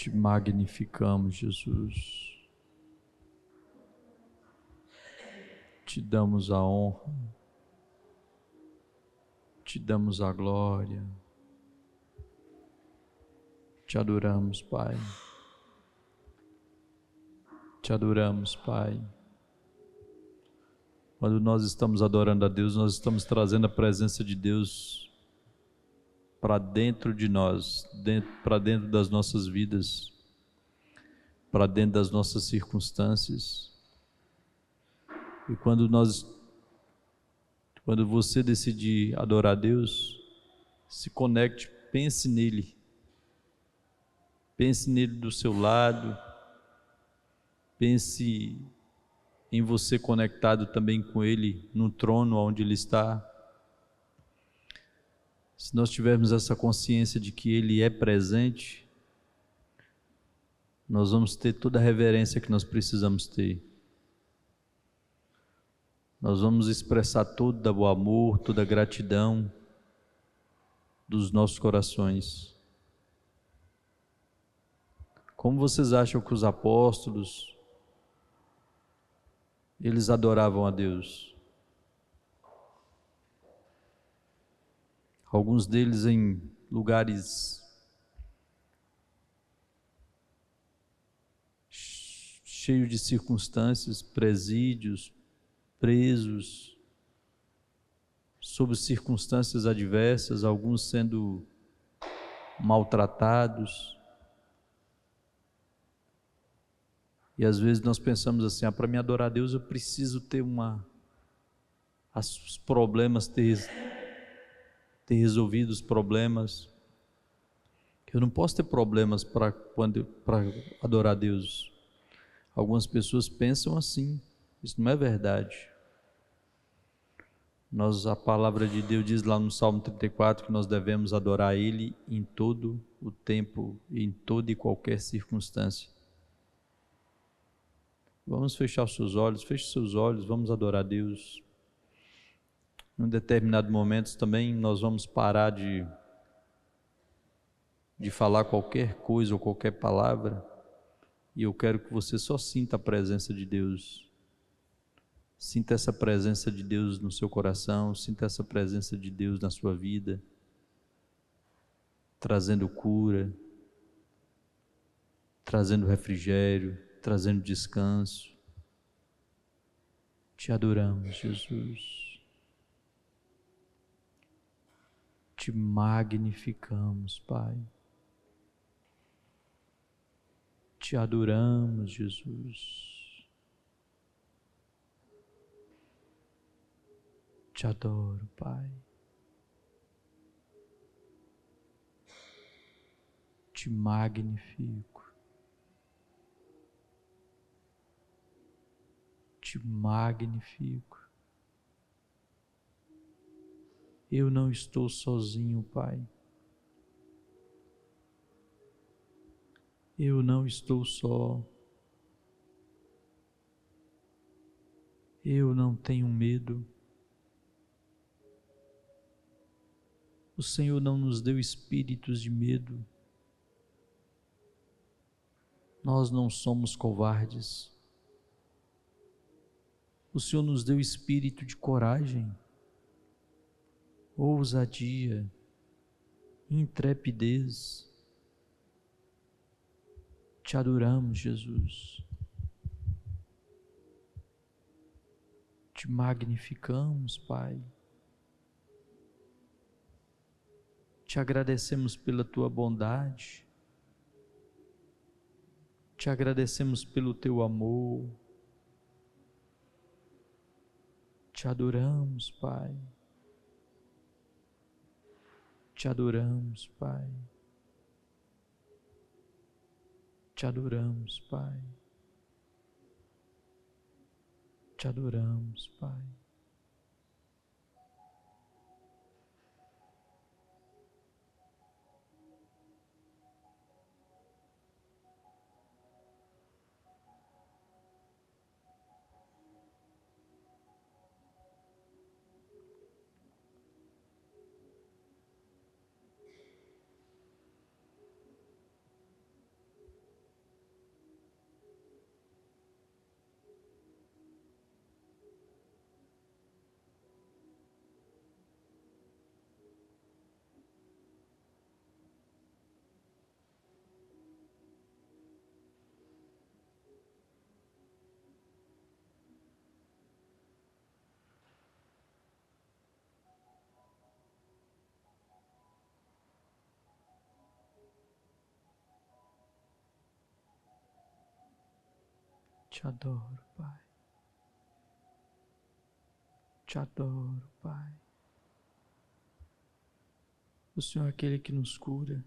Te magnificamos, Jesus. Te damos a honra, te damos a glória, te adoramos, Pai. Te adoramos, Pai. Quando nós estamos adorando a Deus, nós estamos trazendo a presença de Deus para dentro de nós, para dentro das nossas vidas, para dentro das nossas circunstâncias. E quando você decidir adorar a Deus, se conecte, pense nele do seu lado, pense em você conectado também com Ele, no trono onde Ele está. Se nós tivermos essa consciência de que Ele é presente, nós vamos ter toda a reverência que nós precisamos ter. Nós vamos expressar todo o amor, toda a gratidão dos nossos corações. Como vocês acham que os apóstolos, eles adoravam a Deus? Alguns deles em lugares cheios de circunstâncias, presídios, presos, sob circunstâncias adversas, alguns sendo maltratados. E às vezes nós pensamos assim, para me adorar a Deus eu preciso ter os problemas, ter resolvido os problemas. Eu não posso ter problemas para adorar a Deus. Algumas pessoas pensam assim, isso não é verdade. A palavra de Deus diz lá no Salmo 34 que nós devemos adorar Ele em todo o tempo, em toda e qualquer circunstância. Vamos fechar os seus olhos, feche os seus olhos, vamos adorar a Deus. Em um determinado momento também nós vamos parar de falar qualquer coisa ou qualquer palavra, e eu quero que você só sinta a presença de Deus. Sinta essa presença de Deus no seu coração, sinta essa presença de Deus na sua vida, trazendo cura, trazendo refrigério, trazendo descanso. Te adoramos, Jesus. Te magnificamos, Pai. Te adoramos, Jesus. Te adoro, Pai. Te magnifico. Te magnifico. Eu não estou sozinho, Pai. Eu não estou só. Eu não tenho medo. O Senhor não nos deu espíritos de medo. Nós não somos covardes. O Senhor nos deu espírito de coragem, ousadia, intrepidez. Te adoramos, Jesus. Te magnificamos, Pai. Te agradecemos pela Tua bondade. Te agradecemos pelo Teu amor. Te adoramos, Pai. Te adoramos, Pai. Te adoramos, Pai. Te adoramos, Pai. Te adoro, Pai. Te adoro, Pai. O Senhor é aquele que nos cura.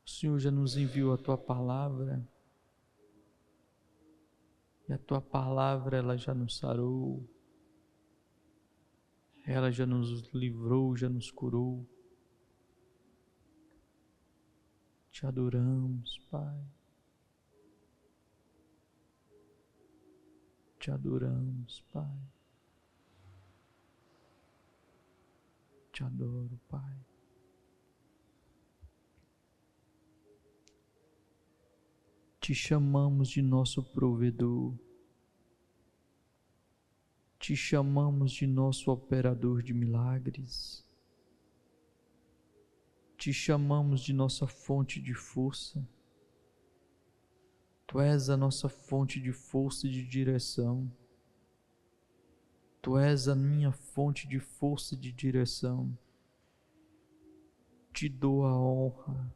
O Senhor já nos enviou a Tua palavra. E a Tua palavra, ela já nos sarou. Ela já nos livrou, já nos curou. Te adoramos, Pai. Te adoramos, Pai. Te adoro, Pai. Te chamamos de nosso provedor. Te chamamos de nosso operador de milagres. Te chamamos de nossa fonte de força. Tu és a nossa fonte de força e de direção. Tu és a minha fonte de força e de direção. Te dou a honra.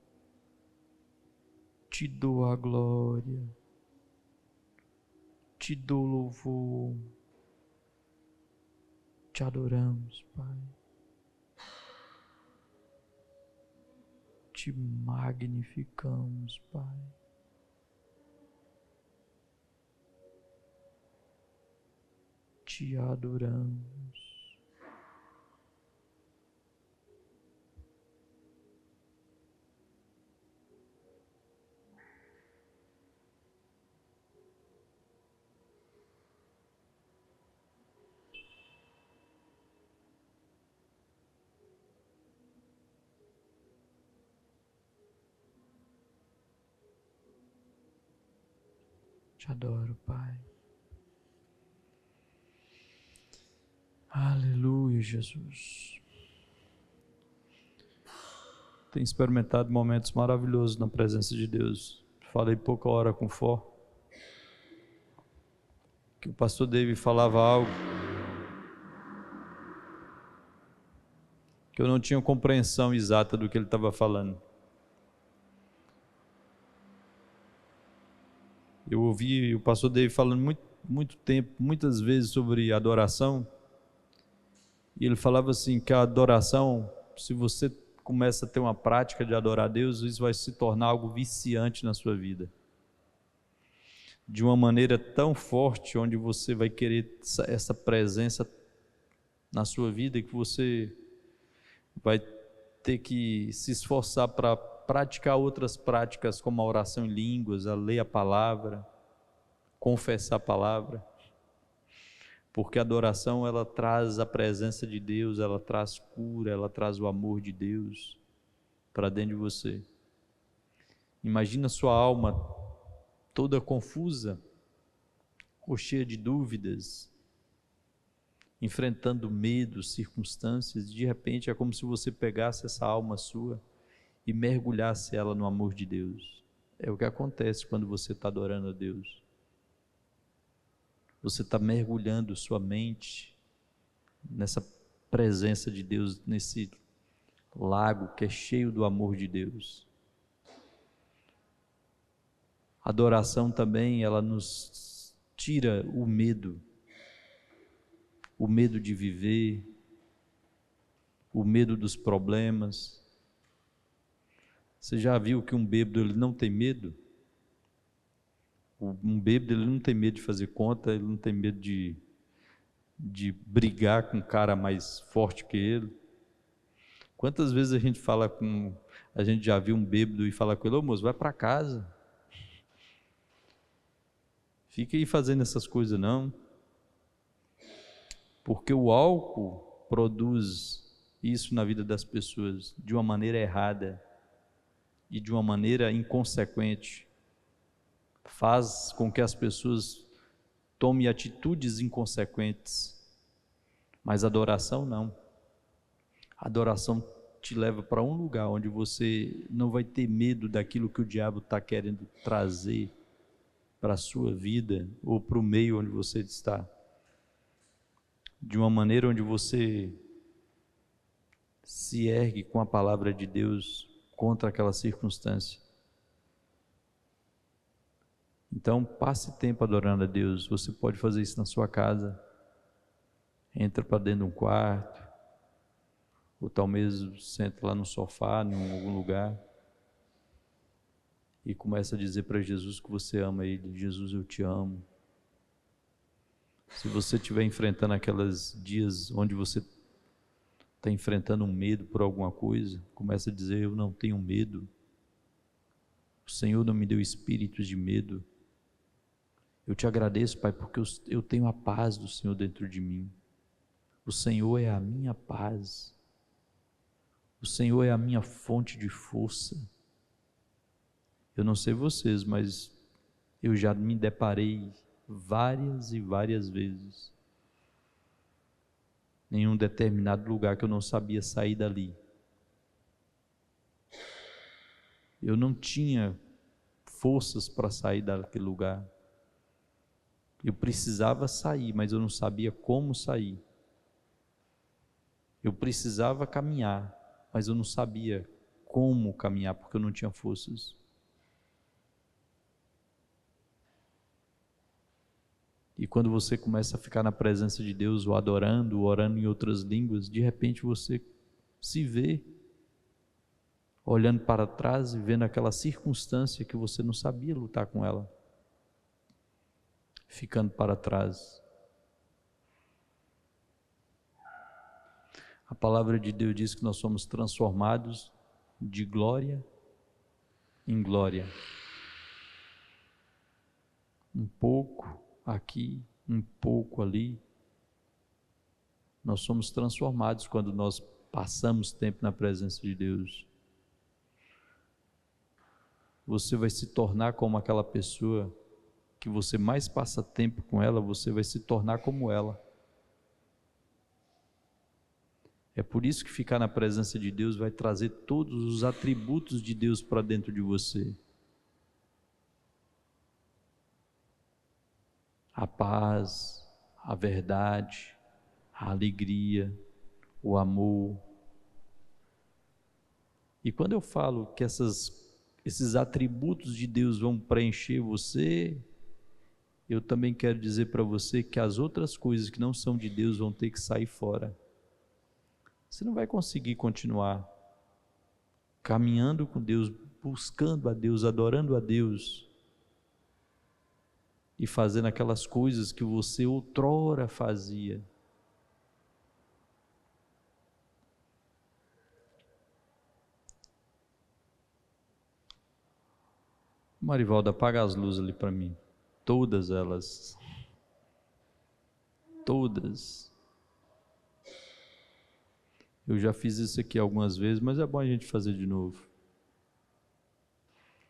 Te dou a glória. Te dou louvor. Te adoramos, Pai. Te magnificamos, Pai. Te adoramos. Te adoro, Pai. Aleluia, Jesus. Tenho experimentado momentos maravilhosos na presença de Deus. Falei pouca hora com Fó, que o pastor David falava algo que eu não tinha compreensão exata do que ele estava falando. Eu ouvi o pastor David falando muito tempo, muitas vezes sobre adoração, e ele falava assim que a adoração, se você começa a ter uma prática de adorar a Deus, isso vai se tornar algo viciante na sua vida. De uma maneira tão forte, onde você vai querer essa presença na sua vida, que você vai ter que se esforçar para praticar outras práticas, como a oração em línguas, a ler a palavra, confessar a palavra. Porque a adoração, ela traz a presença de Deus, ela traz cura, ela traz o amor de Deus para dentro de você. Imagina sua alma toda confusa, ou cheia de dúvidas, enfrentando medos, circunstâncias, de repente é como se você pegasse essa alma sua e mergulhasse ela no amor de Deus. É o que acontece quando você está adorando a Deus. Você está mergulhando sua mente nessa presença de Deus, nesse lago que é cheio do amor de Deus. A adoração também, ela nos tira o medo de viver, o medo dos problemas. Você já viu que um bêbado, ele não tem medo? Um bêbado, ele não tem medo de fazer conta, ele não tem medo de brigar com um cara mais forte que ele. Quantas vezes a gente já viu um bêbado e fala com ele: ô moço, vai para casa, fica aí fazendo essas coisas não. Porque o álcool produz isso na vida das pessoas de uma maneira errada e de uma maneira inconsequente. Faz com que as pessoas tomem atitudes inconsequentes. Mas a adoração não. A adoração te leva para um lugar onde você não vai ter medo daquilo que o diabo está querendo trazer para a sua vida ou para o meio onde você está. De uma maneira onde você se ergue com a palavra de Deus contra aquela circunstância. Então, passe tempo adorando a Deus. Você pode fazer isso na sua casa. Entra para dentro de um quarto, ou talvez senta lá no sofá, em algum lugar, e começa a dizer para Jesus que você ama Ele. Jesus, eu te amo. Se você estiver enfrentando aqueles dias onde você está enfrentando um medo por alguma coisa, começa a dizer, eu não tenho medo. O Senhor não me deu espíritos de medo. Eu te agradeço, Pai, porque eu tenho a paz do Senhor dentro de mim. O Senhor é a minha paz. O Senhor é a minha fonte de força. Eu não sei vocês, mas eu já me deparei várias e várias vezes em um determinado lugar que eu não sabia sair dali. Eu não tinha forças para sair daquele lugar. Eu precisava sair, mas eu não sabia como sair. Eu precisava caminhar, mas eu não sabia como caminhar, porque eu não tinha forças. E quando você começa a ficar na presença de Deus, o adorando, orando em outras línguas, de repente você se vê olhando para trás e vendo aquela circunstância que você não sabia lutar com ela, ficando para trás. A palavra de Deus diz que nós somos transformados de glória em glória. Um pouco aqui, um pouco ali. Nós somos transformados quando nós passamos tempo na presença de Deus. Você vai se tornar como aquela pessoa que você mais passa tempo com ela, você vai se tornar como ela. É por isso que ficar na presença de Deus vai trazer todos os atributos de Deus para dentro de você. A paz, a verdade, a alegria, o amor. E quando eu falo que esses atributos de Deus vão preencher você, eu também quero dizer para você que as outras coisas que não são de Deus vão ter que sair fora. Você não vai conseguir continuar caminhando com Deus, buscando a Deus, adorando a Deus, e fazendo aquelas coisas que você outrora fazia. Marivaldo, apaga as luzes ali para mim. Todas elas. Todas. Eu já fiz isso aqui algumas vezes, mas é bom a gente fazer de novo.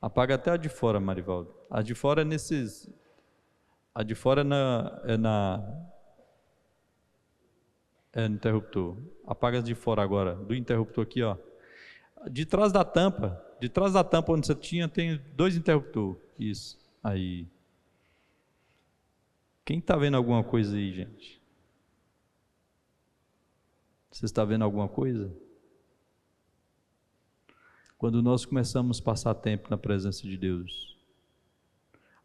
Apaga até a de fora, Marivaldo. A de fora é nesses... A de fora é no interruptor. Apaga as de fora agora, do interruptor aqui, ó. De trás da tampa onde você tinha, tem 2 interruptores. Isso, aí. Quem está vendo alguma coisa aí, gente? Você está vendo alguma coisa? Quando nós começamos a passar tempo na presença de Deus,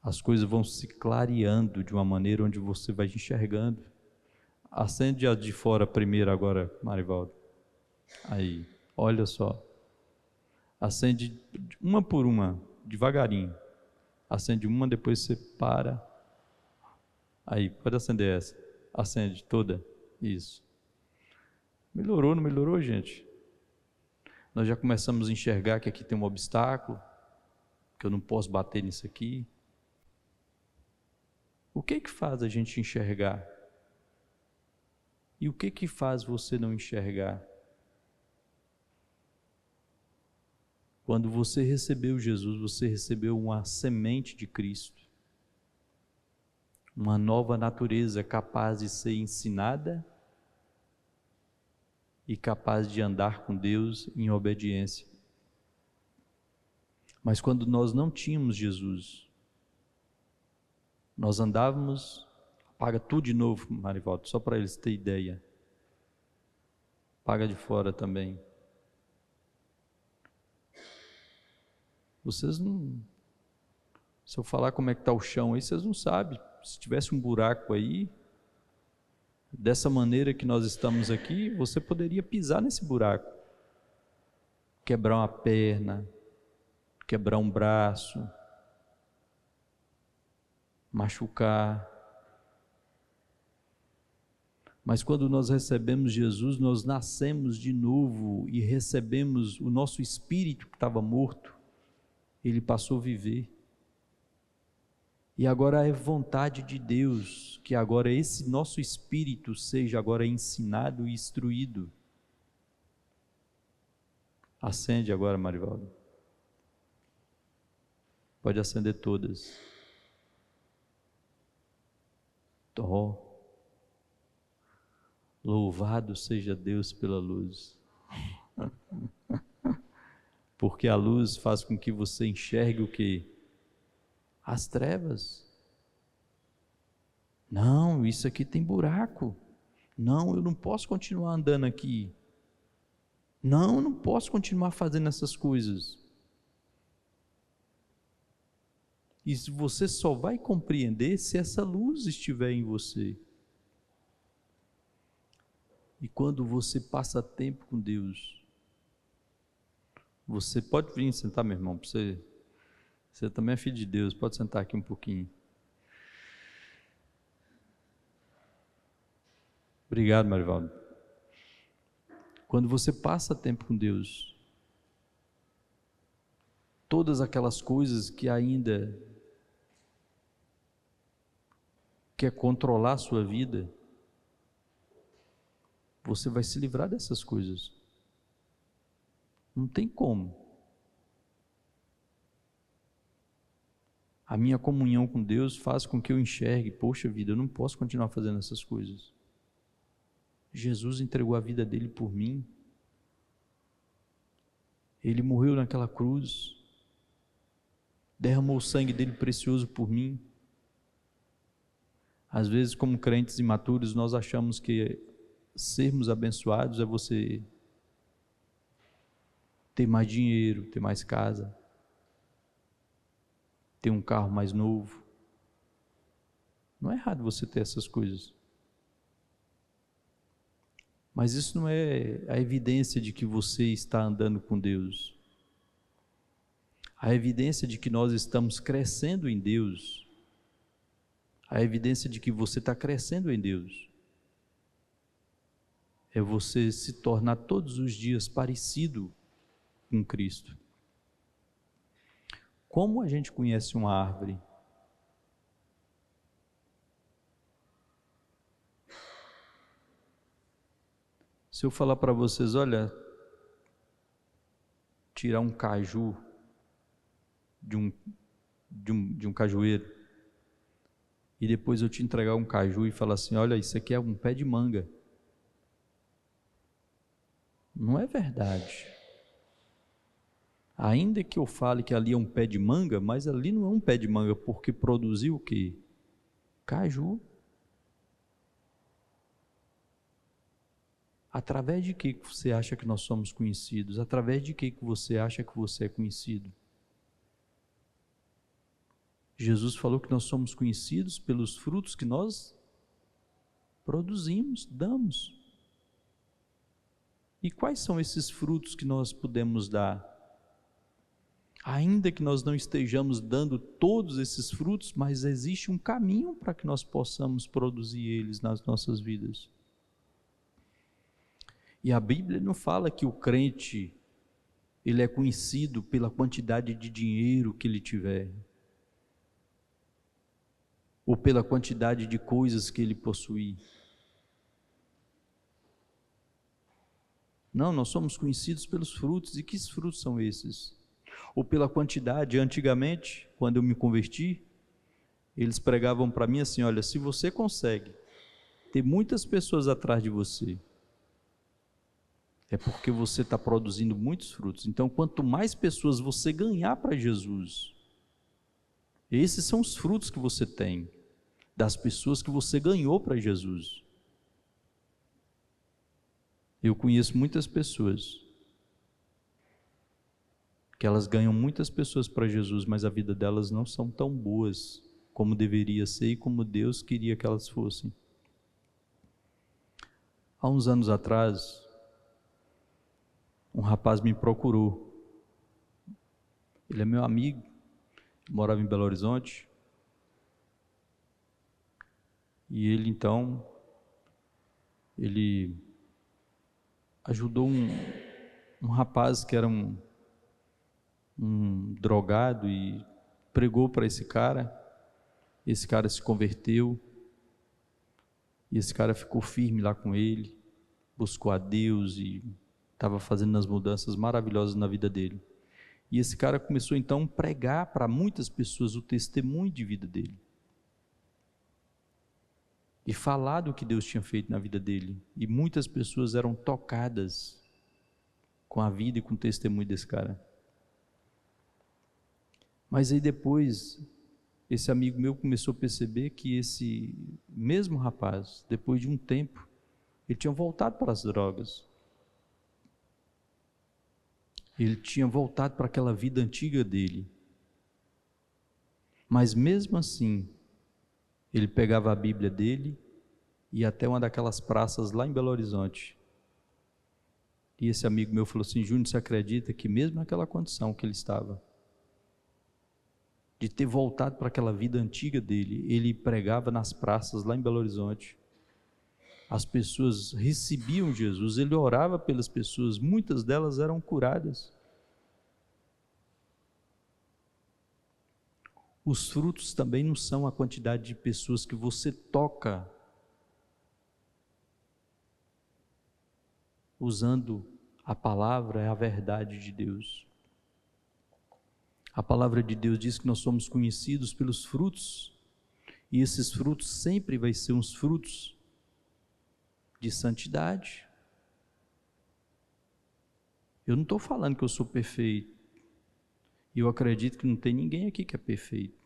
as coisas vão se clareando de uma maneira onde você vai enxergando. Acende a de fora primeiro agora, Marivaldo. Aí, olha só. Acende uma por uma, devagarinho. Acende uma, depois você para. Aí, pode acender essa. Acende toda. Isso. Melhorou, não melhorou, gente? Nós já começamos a enxergar que aqui tem um obstáculo, que eu não posso bater nisso aqui. O que faz a gente enxergar? E o que faz você não enxergar? Quando você recebeu Jesus, você recebeu uma semente de Cristo, uma nova natureza capaz de ser ensinada e capaz de andar com Deus em obediência. Mas quando nós não tínhamos Jesus, nós andávamos... Apaga tudo de novo, Marivaldo, só para eles terem ideia. Apaga de fora também. Vocês Se eu falar como é que está o chão aí, vocês não sabem. Se tivesse um buraco aí, dessa maneira que nós estamos aqui, você poderia pisar nesse buraco, quebrar uma perna, quebrar um braço, machucar. Mas quando nós recebemos Jesus, nós nascemos de novo e recebemos o nosso espírito que estava morto, ele passou a viver. E agora é vontade de Deus que agora esse nosso espírito seja agora ensinado e instruído. Acende agora, Marivaldo. Pode acender todas. Louvado seja Deus pela luz. Porque a luz faz com que você enxergue o quê? As trevas. Não, isso aqui tem buraco. Não, eu não posso continuar andando aqui. Não, eu não posso continuar fazendo essas coisas. E você só vai compreender se essa luz estiver em você. E quando você passa tempo com Deus, você pode vir sentar, meu irmão, você também é filho de Deus, pode sentar aqui um pouquinho. Obrigado, Marivaldo. Quando você passa tempo com Deus, todas aquelas coisas que ainda quer controlar a sua vida, você vai se livrar dessas coisas. Não tem como. A minha comunhão com Deus faz com que eu enxergue, poxa vida, eu não posso continuar fazendo essas coisas. Jesus entregou a vida dele por mim. Ele morreu naquela cruz, derramou o sangue dele precioso por mim. Às vezes, como crentes imaturos, nós achamos que sermos abençoados é você ter mais dinheiro, ter mais casa, ter um carro mais novo. Não é errado você ter essas coisas. Mas isso não é a evidência de que você está andando com Deus. A evidência de que nós estamos crescendo em Deus, a evidência de que você está crescendo em Deus, é você se tornar todos os dias parecido com Cristo. Como a gente conhece uma árvore? Se eu falar para vocês, olha, tirar um caju de um cajueiro, e depois eu te entregar um caju e falar assim, olha, isso aqui é um pé de manga. Não é verdade. Ainda que eu fale que ali é um pé de manga, mas ali não é um pé de manga, porque produziu o quê? Caju. Através de que você acha que nós somos conhecidos? Através de que você acha que você é conhecido? Jesus falou que nós somos conhecidos pelos frutos que nós produzimos, damos. E quais são esses frutos que nós podemos dar? Ainda que nós não estejamos dando todos esses frutos, mas existe um caminho para que nós possamos produzir eles nas nossas vidas. E a Bíblia não fala que o crente, ele é conhecido pela quantidade de dinheiro que ele tiver, ou pela quantidade de coisas que ele possuir. Não, nós somos conhecidos pelos frutos. E que frutos são esses? Ou pela quantidade. Antigamente, quando eu me converti, eles pregavam para mim assim, olha, se você consegue ter muitas pessoas atrás de você, é porque você está produzindo muitos frutos. Então, quanto mais pessoas você ganhar para Jesus, esses são os frutos que você tem, das pessoas que você ganhou para Jesus. Eu conheço muitas pessoas que elas ganham muitas pessoas para Jesus, mas a vida delas não são tão boas como deveria ser e como Deus queria que elas fossem. Há uns anos atrás, um rapaz me procurou. Ele é meu amigo, morava em Belo Horizonte. E ele então, ele ajudou um rapaz que era um drogado e pregou para esse cara. Esse cara se converteu e esse cara ficou firme lá com ele, buscou a Deus e estava fazendo as mudanças maravilhosas na vida dele. E esse cara começou então a pregar para muitas pessoas o testemunho de vida dele e falar do que Deus tinha feito na vida dele, e muitas pessoas eram tocadas com a vida e com o testemunho desse cara. Mas aí depois, esse amigo meu começou a perceber que esse mesmo rapaz, depois de um tempo, ele tinha voltado para as drogas. Ele tinha voltado para aquela vida antiga dele. Mas mesmo assim, ele pegava a Bíblia dele e ia até uma daquelas praças lá em Belo Horizonte. E esse amigo meu falou assim: Júnior, você acredita que mesmo naquela condição que ele estava, de ter voltado para aquela vida antiga dele, ele pregava nas praças lá em Belo Horizonte. As pessoas recebiam Jesus, ele orava pelas pessoas, muitas delas eram curadas. Os frutos também não são a quantidade de pessoas que você toca usando a palavra, a verdade de Deus. A palavra de Deus diz que nós somos conhecidos pelos frutos, e esses frutos sempre vai ser uns frutos de santidade. Eu não estou falando que eu sou perfeito, e eu acredito que não tem ninguém aqui que é perfeito.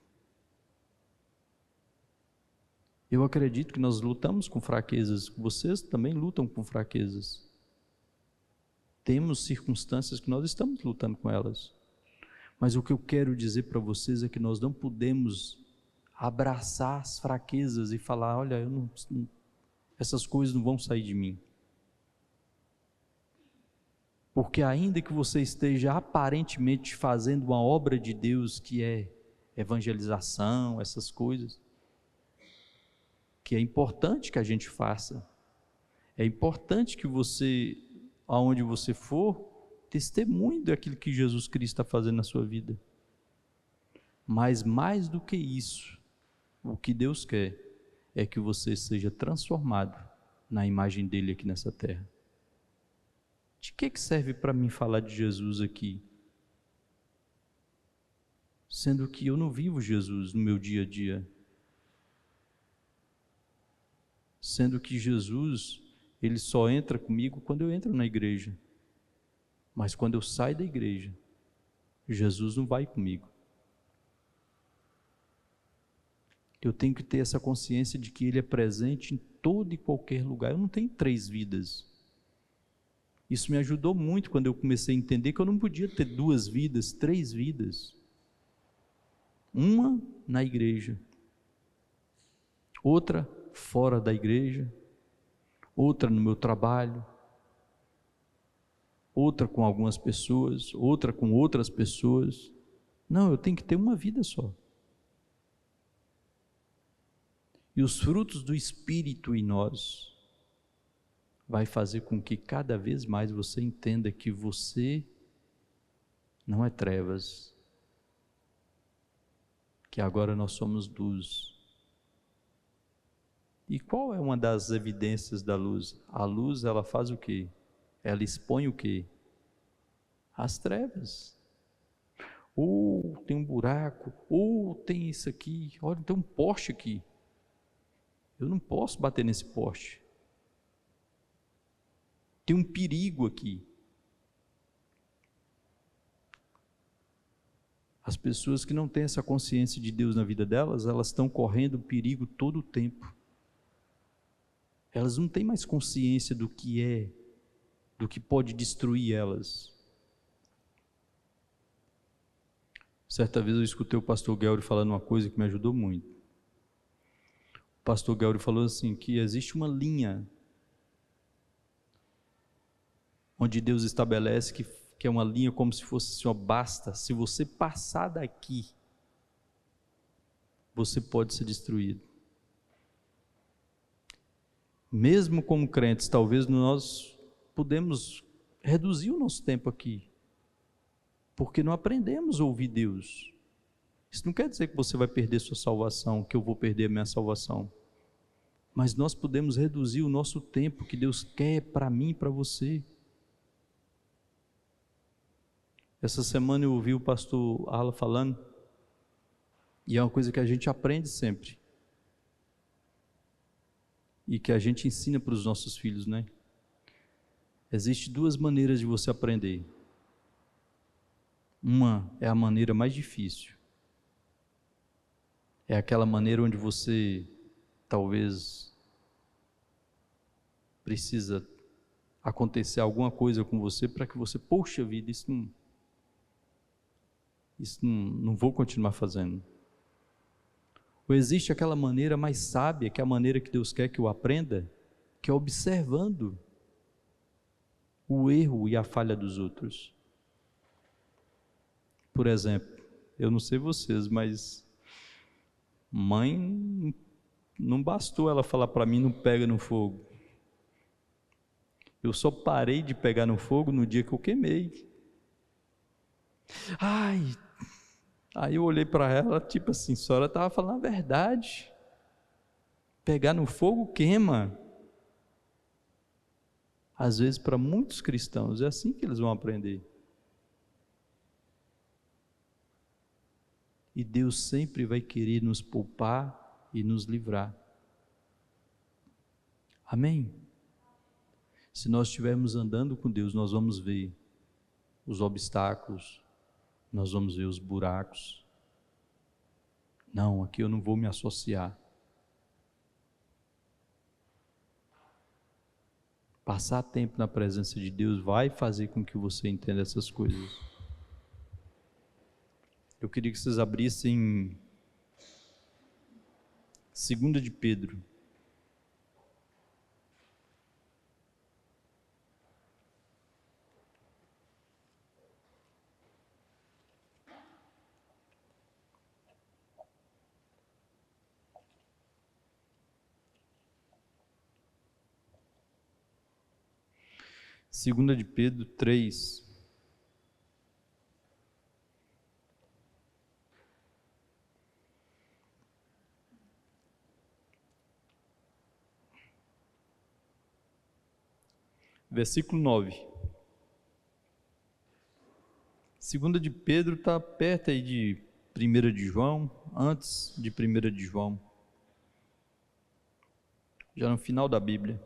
Eu acredito que nós lutamos com fraquezas, vocês também lutam com fraquezas. Temos circunstâncias que nós estamos lutando com elas. Mas o que eu quero dizer para vocês é que nós não podemos abraçar as fraquezas e falar: olha, essas coisas não vão sair de mim. Porque ainda que você esteja aparentemente fazendo uma obra de Deus, que é evangelização, essas coisas, que é importante que a gente faça, é importante que você, aonde você for, testemunhe daquilo que Jesus Cristo está fazendo na sua vida. Mas mais do que isso, o que Deus quer é que você seja transformado na imagem dele aqui nessa terra. De que serve para mim falar de Jesus aqui? Sendo que eu não vivo Jesus no meu dia a dia. Sendo que Jesus, ele só entra comigo quando eu entro na igreja. Mas quando eu saio da igreja, Jesus não vai comigo. Eu tenho que ter essa consciência de que ele é presente em todo e qualquer lugar. Eu não tenho 3 vidas. Isso me ajudou muito quando eu comecei a entender que eu não podia ter 2 vidas, 3 vidas. Uma na igreja, outra fora da igreja, outra no meu trabalho, outra com algumas pessoas, outra com outras pessoas. Não, eu tenho que ter uma vida só. E os frutos do Espírito em nós vai fazer com que cada vez mais você entenda que você não é trevas, que agora nós somos luz. E qual é uma das evidências da luz? A luz, ela faz o quê? Ela expõe o quê? As trevas. Ou tem um buraco, ou tem isso aqui, olha, tem um poste aqui. Eu não posso bater nesse poste. Tem um perigo aqui. As pessoas que não têm essa consciência de Deus na vida delas, elas estão correndo perigo todo o tempo. Elas não têm mais consciência do que pode destruir elas. Certa vez eu escutei o pastor Gelry falando uma coisa que me ajudou muito. O pastor Gelry falou assim, que existe uma linha onde Deus estabelece que é uma linha como se fosse assim, ó, basta, se você passar daqui, você pode ser destruído. Mesmo como crentes, talvez nós podemos reduzir o nosso tempo aqui, porque não aprendemos a ouvir Deus. Isso não quer dizer que você vai perder sua salvação, que eu vou perder a minha salvação, mas nós podemos reduzir o nosso tempo que Deus quer para mim e para você. Essa semana eu ouvi o pastor Arla falando, e é uma coisa que a gente aprende sempre, e que a gente ensina para os nossos filhos, né? Existem duas maneiras de você aprender. Uma é a maneira mais difícil. É aquela maneira onde você talvez precisa acontecer alguma coisa com você para que você, poxa vida, isso não vou continuar fazendo. Ou existe aquela maneira mais sábia, que é a maneira que Deus quer que eu aprenda, que é observando o erro e a falha dos outros. Por exemplo, eu não sei vocês, mas mãe, não bastou ela falar para mim, não pega no fogo. Eu só parei de pegar no fogo no dia que eu queimei. Aí eu olhei para ela, tipo assim, a senhora estava falando a verdade. Pegar no fogo queima. Às vezes, para muitos cristãos, é assim que eles vão aprender. E Deus sempre vai querer nos poupar e nos livrar. Amém? Se nós estivermos andando com Deus, nós vamos ver os obstáculos, nós vamos ver os buracos. Não, aqui eu não vou me associar. Passar tempo na presença de Deus vai fazer com que você entenda essas coisas. Eu queria que vocês abrissem 2 de Pedro. Segunda de Pedro 3. Versículo 9. Segunda de Pedro está perto aí de 1 de João, antes de 1 de João. Já no final da Bíblia.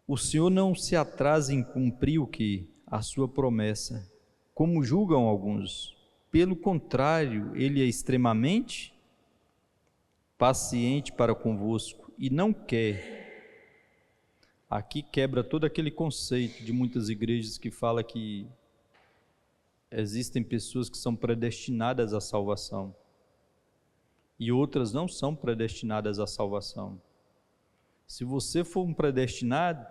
O Senhor não se atrasa em cumprir o que? A sua promessa, como julgam alguns. Pelo contrário, Ele é extremamente paciente para convosco e não quer. Aqui quebra todo aquele conceito de muitas igrejas que fala que existem pessoas que são predestinadas à salvação e outras não são predestinadas à salvação. Se você for um predestinado,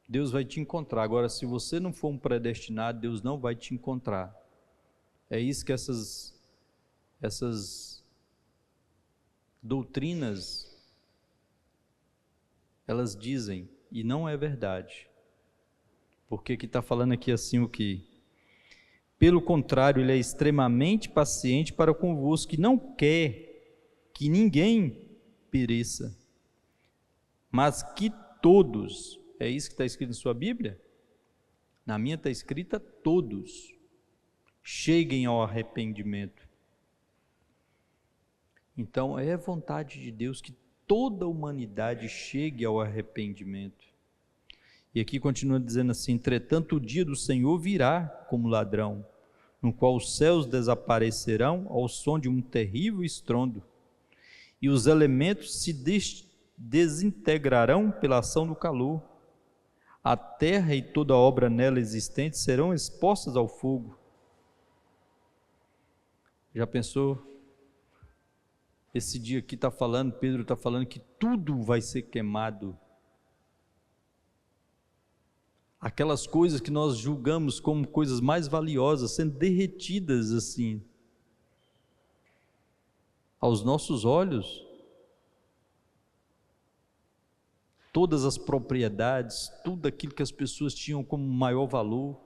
Deus vai te encontrar. Agora, se você não for um predestinado, Deus não vai te encontrar. É isso que essas doutrinas, elas dizem, e não é verdade. Porque que está falando aqui assim o que? Pelo contrário, Ele é extremamente paciente para convosco, que não quer que ninguém pereça, mas que todos, é isso que está escrito em sua Bíblia? Na minha está escrita todos, cheguem ao arrependimento. Então é vontade de Deus que toda a humanidade chegue ao arrependimento. E aqui continua dizendo assim: entretanto o dia do Senhor virá como ladrão, no qual os céus desaparecerão ao som de um terrível estrondo, e os elementos se desintegrarão pela ação do calor. A terra e toda a obra nela existente serão expostas ao fogo, Já pensou? Esse dia aqui está falando, Pedro está falando que tudo vai ser queimado. Aquelas coisas que nós julgamos como coisas mais valiosas, sendo derretidas assim, aos nossos olhos. Todas as propriedades, tudo aquilo que as pessoas tinham como maior valor.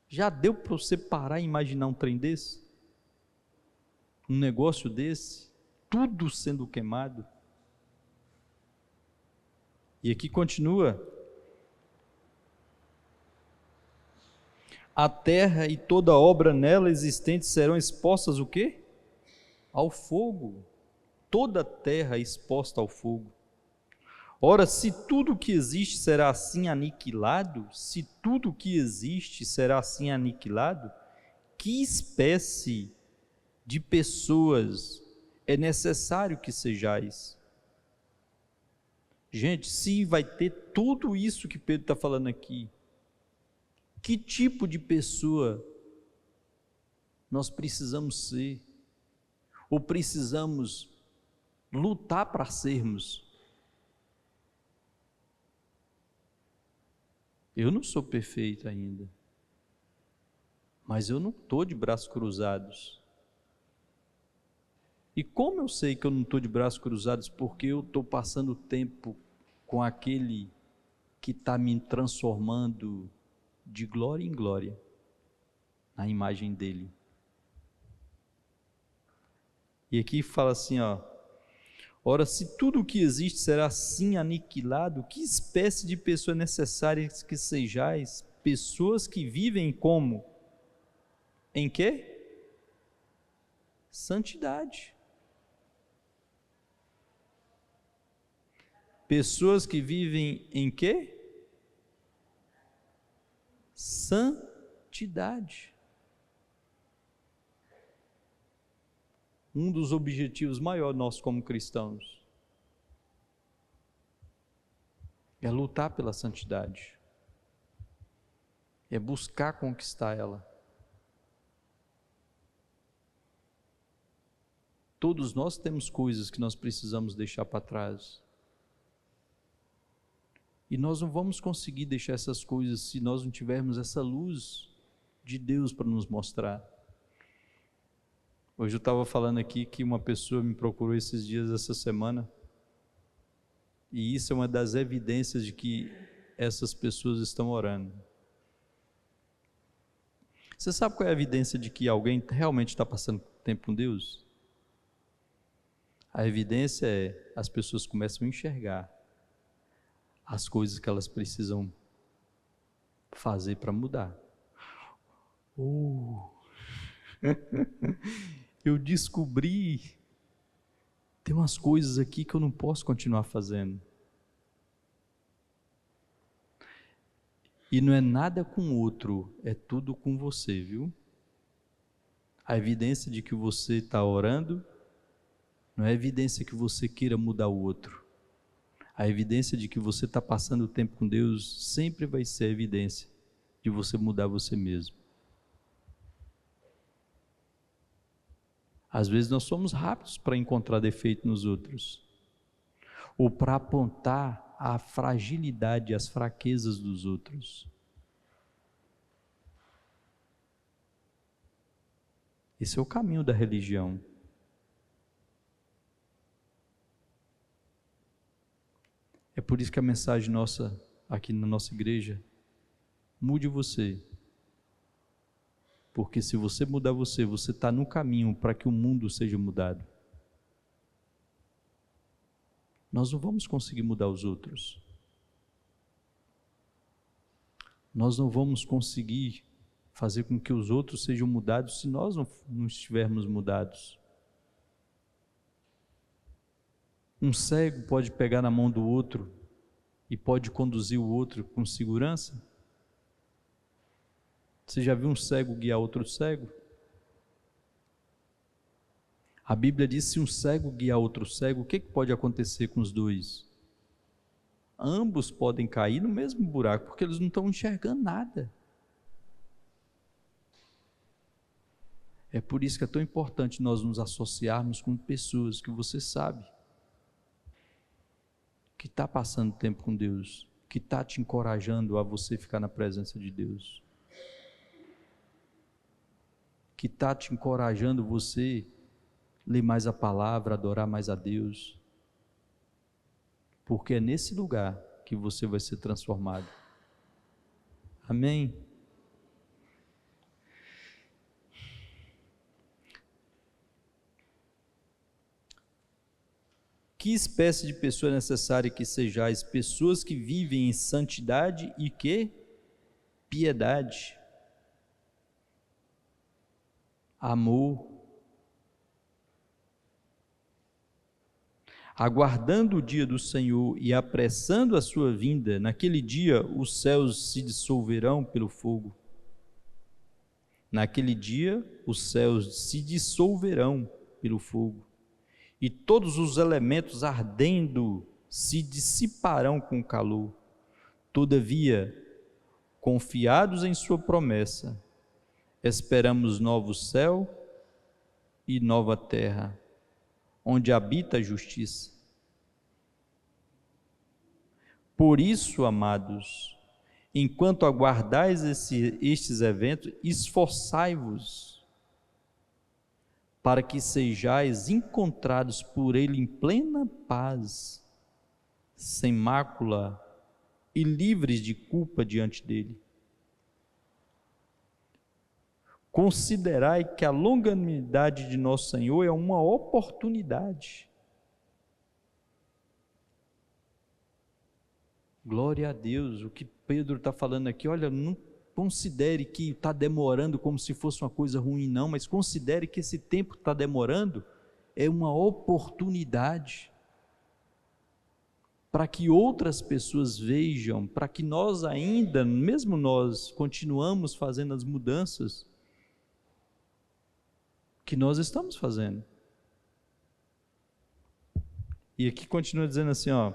Já deu para você parar e imaginar um trem desse? Um negócio desse? Tudo sendo queimado? E aqui continua: a terra e toda obra nela existente serão expostas o quê? Ao fogo. Toda a terra exposta ao fogo. Ora, se tudo que existe será assim aniquilado, se tudo que existe será assim aniquilado, que espécie de pessoas é necessário que sejais? Gente, se vai ter tudo isso que Pedro está falando aqui, que tipo de pessoa nós precisamos ser? Ou precisamos lutar para sermos? Eu não sou perfeito ainda, mas eu não estou de braços cruzados. E como eu sei que eu não estou de braços cruzados? Porque eu estou passando tempo com aquele que está me transformando de glória em glória, na imagem dele. E aqui fala assim, ó: ora, se tudo o que existe será assim aniquilado, que espécie de pessoa é necessária que sejais? Pessoas que vivem como? Em quê? Santidade. Pessoas que vivem em quê? Santidade. Um dos objetivos maiores nossos como cristãos é lutar pela santidade, é buscar conquistar ela. Todos nós temos coisas que nós precisamos deixar para trás, e nós não vamos conseguir deixar essas coisas se nós não tivermos essa luz de Deus para nos mostrar. Hoje eu estava falando aqui que uma pessoa me procurou esses dias, essa semana, e isso é uma das evidências de que essas pessoas estão orando. Você sabe qual é a evidência de que alguém realmente está passando tempo com Deus? A evidência é: as pessoas começam a enxergar as coisas que elas precisam fazer para mudar. Eu descobri, tem umas coisas aqui que eu não posso continuar fazendo. E não é nada com o outro, é tudo com você, viu? A evidência de que você está orando não é evidência que você queira mudar o outro. A evidência de que você está passando o tempo com Deus sempre vai ser a evidência de você mudar você mesmo. Às vezes nós somos rápidos para encontrar defeito nos outros, ou para apontar a fragilidade, as fraquezas dos outros. Esse é o caminho da religião. É por isso que a mensagem nossa, aqui na nossa igreja, mude você. Porque se você mudar você, você está no caminho para que o mundo seja mudado. Nós não vamos conseguir mudar os outros. Nós não vamos conseguir fazer com que os outros sejam mudados se nós não estivermos mudados. Um cego pode pegar na mão do outro e pode conduzir o outro com segurança? Você já viu um cego guiar outro cego? A Bíblia diz: se um cego guiar outro cego, o que pode acontecer com os dois? Ambos podem cair no mesmo buraco, porque eles não estão enxergando nada. É por isso que é tão importante nós nos associarmos com pessoas que você sabe que está passando tempo com Deus, que está te encorajando a você ficar na presença de Deus, que está te encorajando você ler mais a palavra, adorar mais a Deus, porque é nesse lugar que você vai ser transformado. Amém? Que espécie de pessoa é necessária que sejais? Pessoas que vivem em santidade e que? Piedade, amor, aguardando o dia do Senhor e apressando a sua vinda. Naquele dia os céus se dissolverão pelo fogo. Naquele dia os céus se dissolverão pelo fogo, e todos os elementos ardendo se dissiparão com o calor. Todavia, confiados em sua promessa, esperamos novo céu e nova terra, onde habita a justiça. Por isso, amados, enquanto aguardais estes eventos, esforçai-vos para que sejais encontrados por Ele em plena paz, sem mácula e livres de culpa diante dEle. Considerai que a longanimidade de nosso Senhor é uma oportunidade. Glória a Deus, o que Pedro está falando aqui, olha, não considere que está demorando como se fosse uma coisa ruim, não, mas considere que esse tempo que está demorando é uma oportunidade para que outras pessoas vejam, para que nós ainda, mesmo nós, continuamos fazendo as mudanças que nós estamos fazendo. E aqui continua dizendo assim, ó: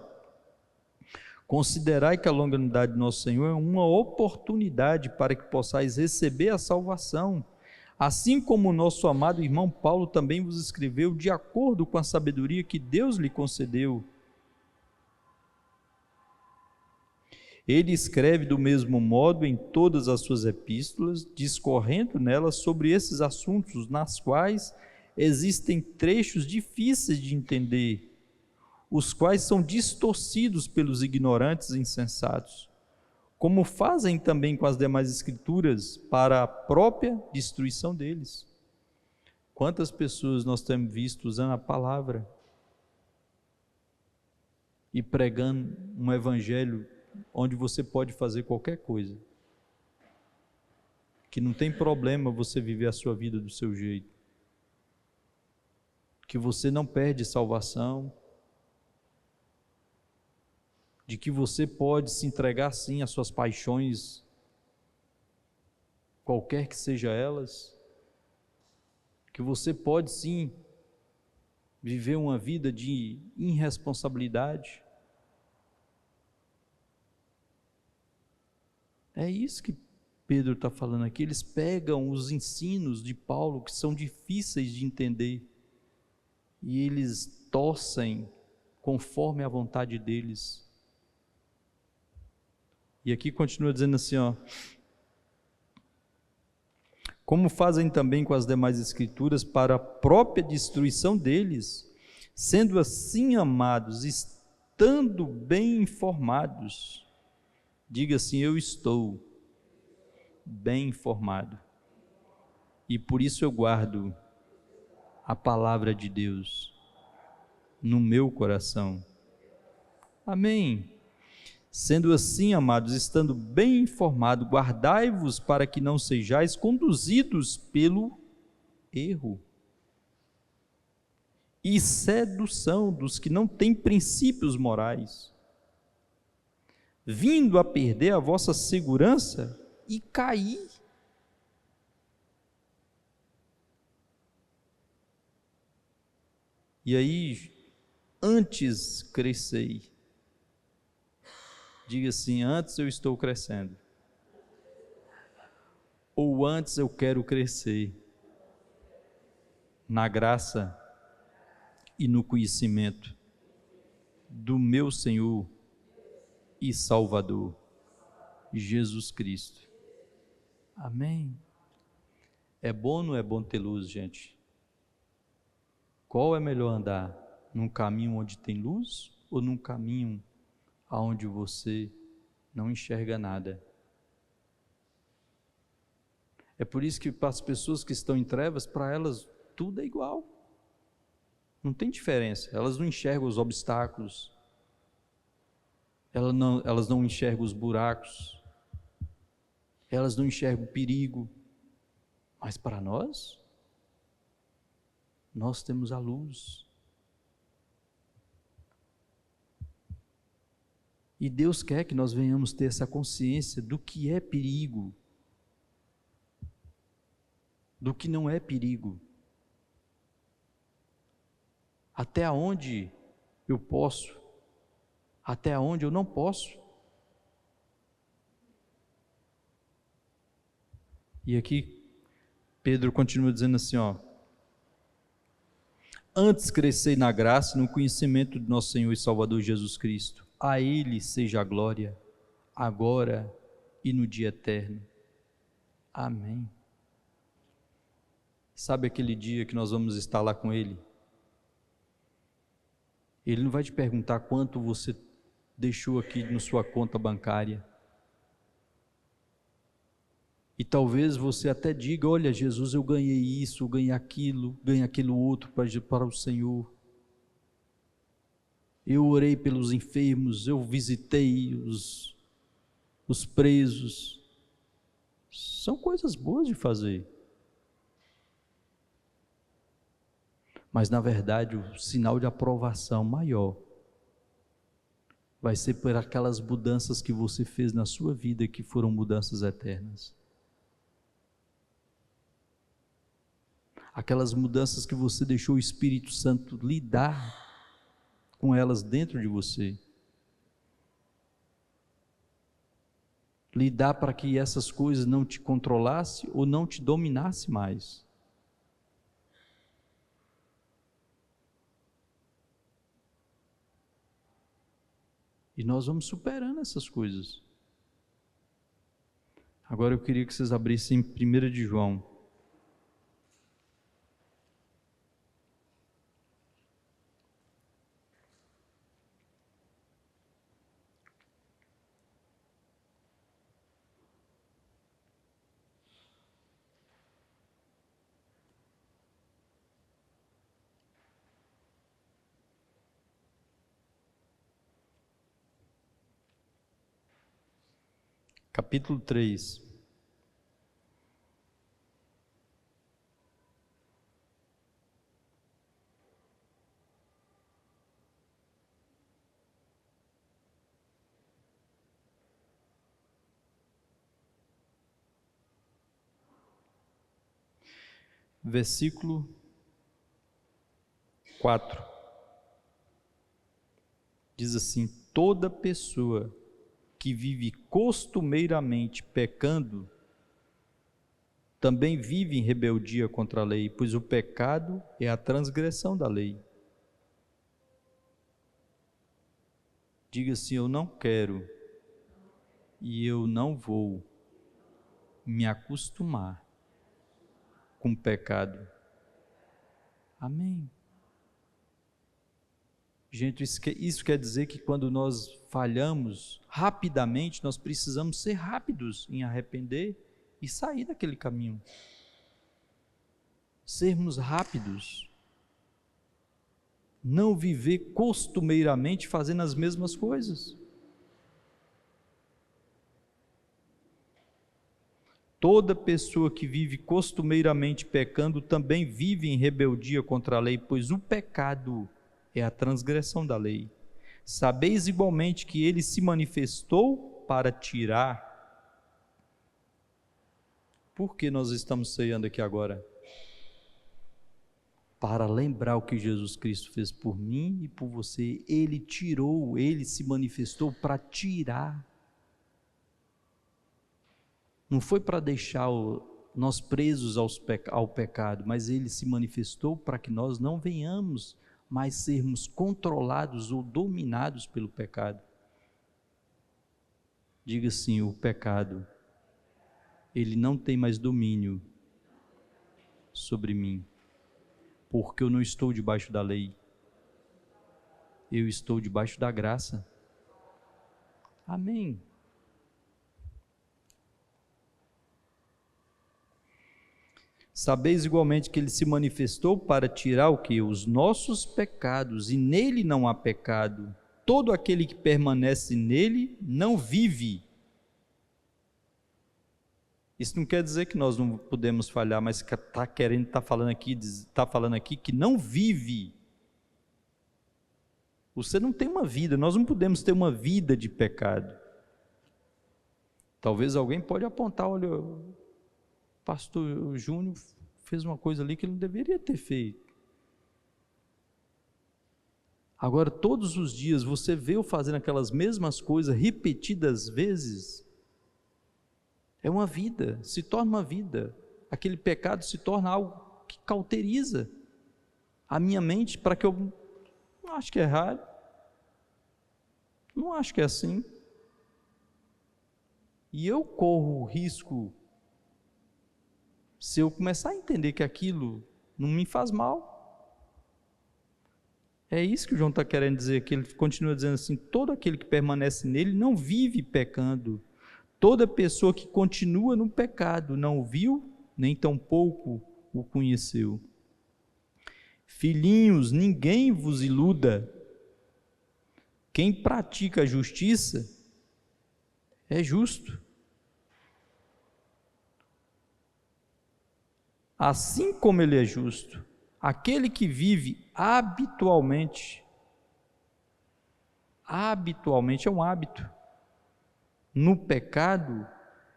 considerai que a longanimidade de nosso Senhor é uma oportunidade para que possais receber a salvação, assim como o nosso amado irmão Paulo também vos escreveu, de acordo com a sabedoria que Deus lhe concedeu. Ele escreve do mesmo modo em todas as suas epístolas, discorrendo nelas sobre esses assuntos, nas quais existem trechos difíceis de entender, os quais são distorcidos pelos ignorantes e insensatos, como fazem também com as demais escrituras, para a própria destruição deles. Quantas pessoas nós temos visto usando a palavra e pregando um evangelho onde você pode fazer qualquer coisa, que não tem problema você viver a sua vida do seu jeito, que você não perde salvação, de que você pode se entregar sim às suas paixões, qualquer que seja elas, que você pode sim viver uma vida de irresponsabilidade. É isso que Pedro está falando aqui. Eles pegam os ensinos de Paulo, que são difíceis de entender, e eles torcem conforme a vontade deles. E aqui continua dizendo assim, ó: como fazem também com as demais escrituras, para a própria destruição deles, sendo assim, amados, estando bem informados. Diga assim: eu estou bem informado, e por isso eu guardo a palavra de Deus no meu coração. Amém. Sendo assim, amados, estando bem informado, guardai-vos para que não sejais conduzidos pelo erro e sedução dos que não têm princípios morais, vindo a perder a vossa segurança e cair. E aí, antes crescei. Diga assim: antes eu estou crescendo. Ou antes eu quero crescer. na graça e no conhecimento do meu Senhor e Salvador, Jesus Cristo. Amém. É bom ou não é bom ter luz, gente? Qual é melhor andar? Num caminho onde tem luz ou num caminho onde você não enxerga nada? É por isso que para as pessoas que estão em trevas, para elas tudo é igual. Não tem diferença. Elas não enxergam os obstáculos. Elas não enxergam os buracos. Elas não enxergam o perigo. Mas para nós temos a luz. E Deus quer que nós venhamos ter essa consciência do que é perigo, do que não é perigo. Até onde eu posso, até onde eu não posso. E aqui Pedro continua dizendo assim, antes crescei na graça e no conhecimento de nosso Senhor e Salvador Jesus Cristo. A Ele seja a glória, agora e no dia eterno. Amém. Sabe aquele dia que nós vamos estar lá com Ele? Ele não vai te perguntar quanto você deixou aqui na sua conta bancária. E talvez você até diga, olha Jesus, eu ganhei isso, eu ganhei aquilo outro para o Senhor. Eu orei pelos enfermos, eu visitei os presos. São coisas boas de fazer. Mas na verdade o sinal de aprovação maior vai ser por aquelas mudanças que você fez na sua vida, que foram mudanças eternas. Aquelas mudanças que você deixou o Espírito Santo lidar com elas dentro de você. Lidar para que essas coisas não te controlassem ou não te dominassem mais. E nós vamos superando essas coisas. Agora eu queria que vocês abrissem 1 de João. Capítulo 3. Versículo 4. Diz assim: toda pessoa que vive costumeiramente pecando, também vive em rebeldia contra a lei, pois o pecado é a transgressão da lei. Diga assim: eu não quero e eu não vou me acostumar com o pecado. Amém. Gente, isso quer dizer que quando nós falhamos rapidamente, nós precisamos ser rápidos em arrepender e sair daquele caminho. Sermos rápidos. Não viver costumeiramente fazendo as mesmas coisas. Toda pessoa que vive costumeiramente pecando também vive em rebeldia contra a lei, pois o pecado é a transgressão da lei. Sabeis igualmente que ele se manifestou para tirar. Por que nós estamos ceando aqui agora? Para lembrar o que Jesus Cristo fez por mim e por você. Ele tirou, ele se manifestou para tirar. Não foi para deixar nós presos ao pecado, mas ele se manifestou para que nós não venhamos mais sermos controlados ou dominados pelo pecado. Diga assim: o pecado, ele não tem mais domínio sobre mim, porque eu não estou debaixo da lei, eu estou debaixo da graça. Amém. Sabeis igualmente que ele se manifestou para tirar o quê? Os nossos pecados, e nele não há pecado. Todo aquele que permanece nele não vive. Isso não quer dizer que nós não podemos falhar, mas está falando aqui que não vive. Você não tem uma vida, nós não podemos ter uma vida de pecado. Talvez alguém pode apontar: olha, o pastor Júnior fez uma coisa ali que ele não deveria ter feito. Agora, todos os dias, você vê eu fazendo aquelas mesmas coisas repetidas vezes, é uma vida, se torna uma vida. Aquele pecado se torna algo que cauteriza a minha mente para que eu não acho que é errado, não acho que é assim. E eu corro o risco, se eu começar a entender que aquilo não me faz mal. É isso que o João está querendo dizer aqui. Ele continua dizendo assim: todo aquele que permanece nele não vive pecando. Toda pessoa que continua no pecado não o viu, nem tampouco o conheceu. Filhinhos, ninguém vos iluda. Quem pratica a justiça é justo, assim como ele é justo. Aquele que vive habitualmente é um hábito, no pecado